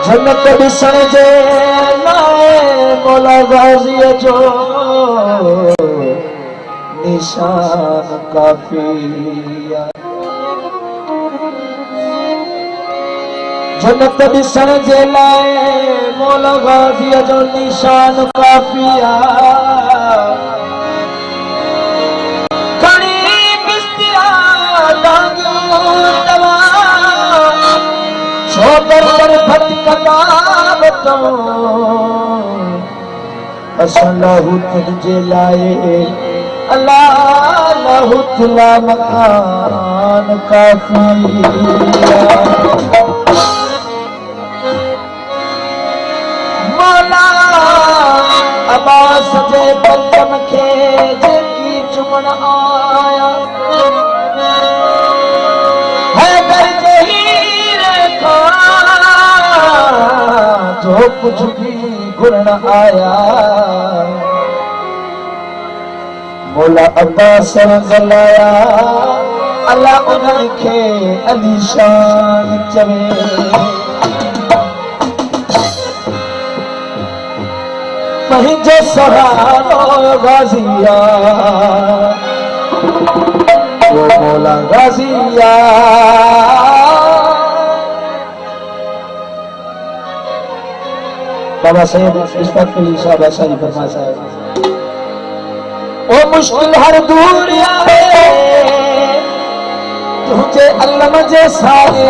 जन्नत ॾिसण जे लाइ मौला गाज़ीअ जो निशान काफ़ी आहे। जन्नत ॾिसण जे लाइ मौला गाज़ीअ जो निशान काफ़ी आहे। तुझे लाए अल्लाह तुला मकान काफी मौला अब्बास जे बचन खे जेकी चुमण आया जो कुछ भी घुरण आया मौला अब्बास गलाया अल्लाह उन्हनि खे अलीशान चवे। पंहिंजो सहारो गाज़िया वो मौला गाज़िया बाबा साहेब इस्फत अली साहब शाही फरमा साहब ओ मुश्किल हर दूर आहे तुझे अल्लाह जे सारे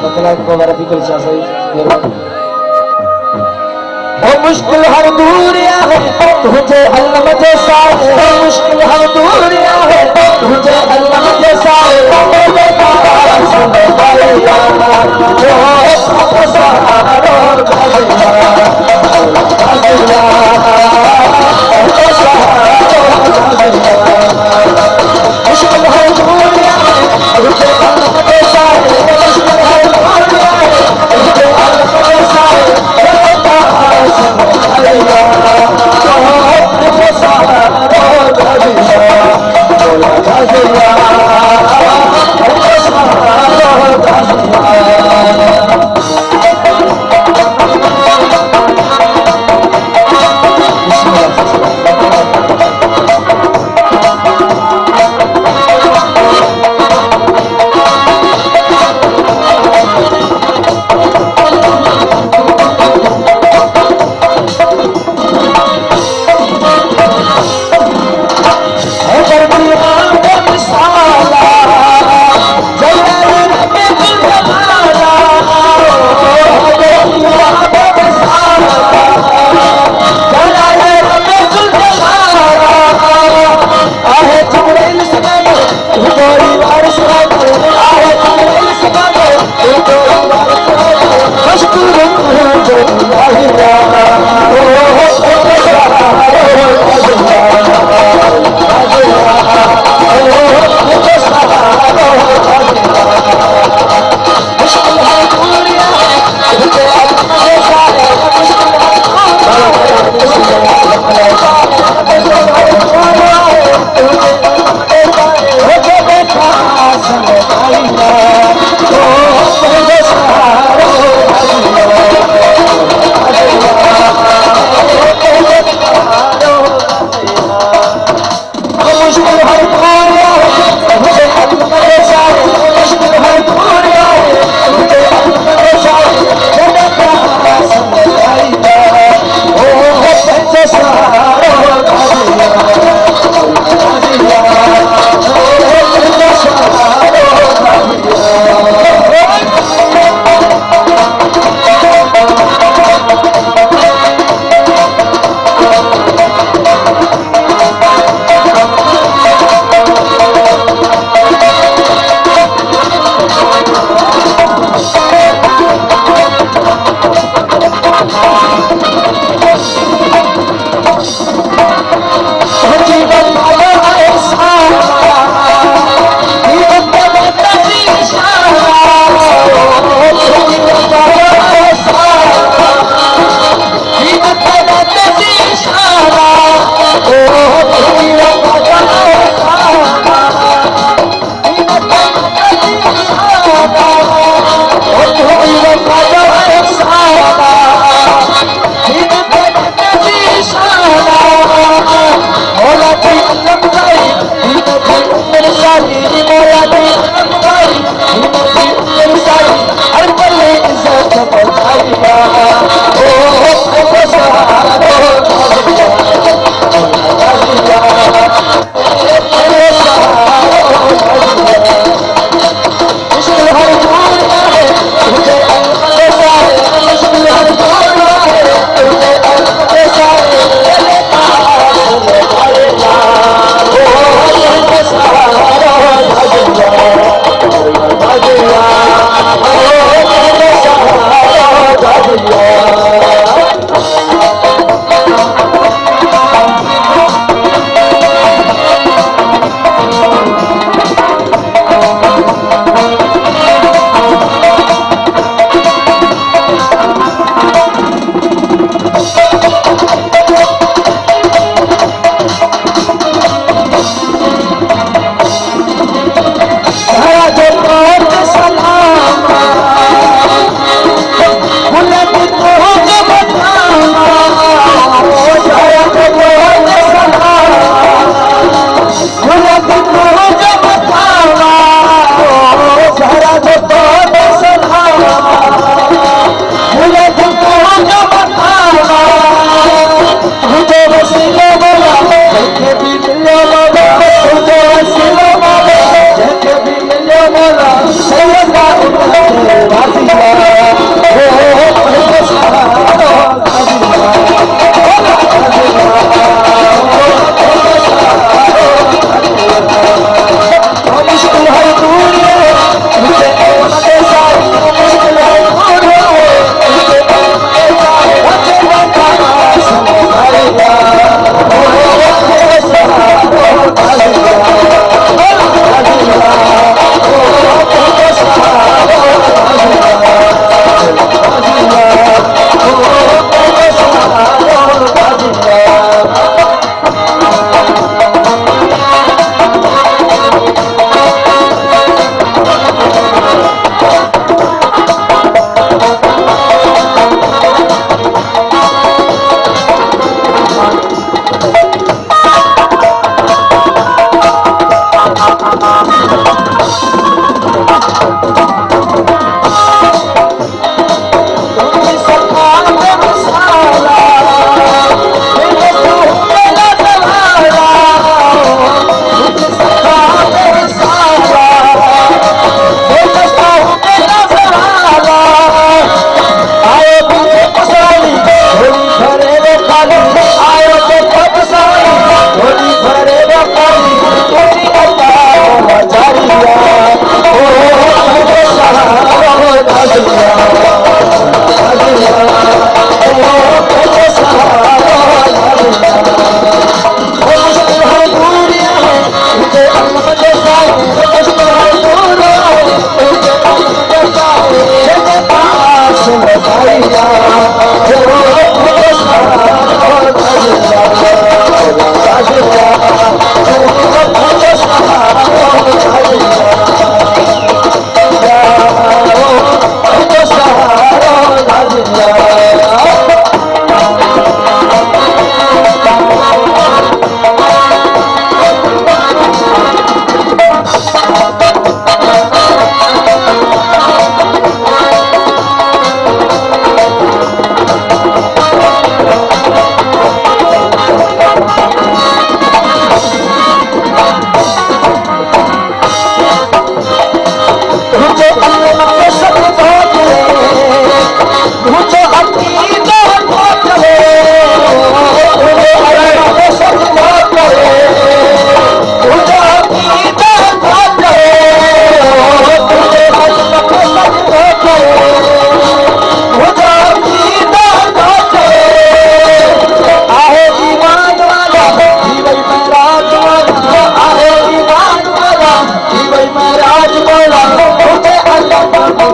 मतलब को वाला फिक्र सा सही ओ मुश्किल हर दूर आहे तुझे अल्लाह जे सारे मुश्किल हर दूर आहे तुझे अल्लाह जे सारे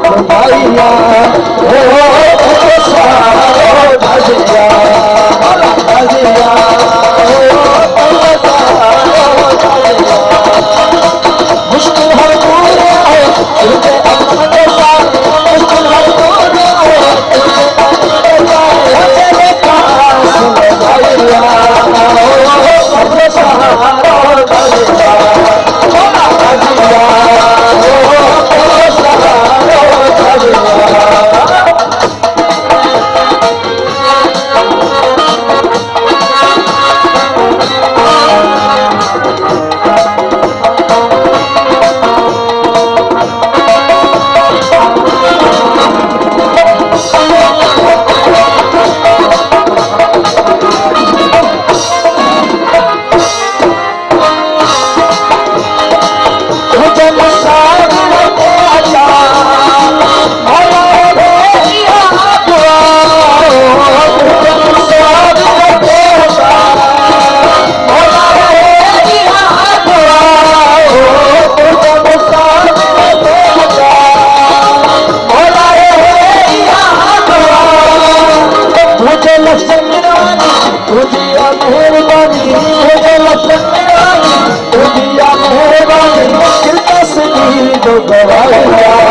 खुदाइया तुझे सारो भजिया भजिया तुझे सारो भजिया मुश्किल हर दूर है तुझे अल्लाह के साथ मुश्किल हर दूर है तुझे अल्लाह के साथ सुन भजिया तुझे सारो भजिया भजिया गवाया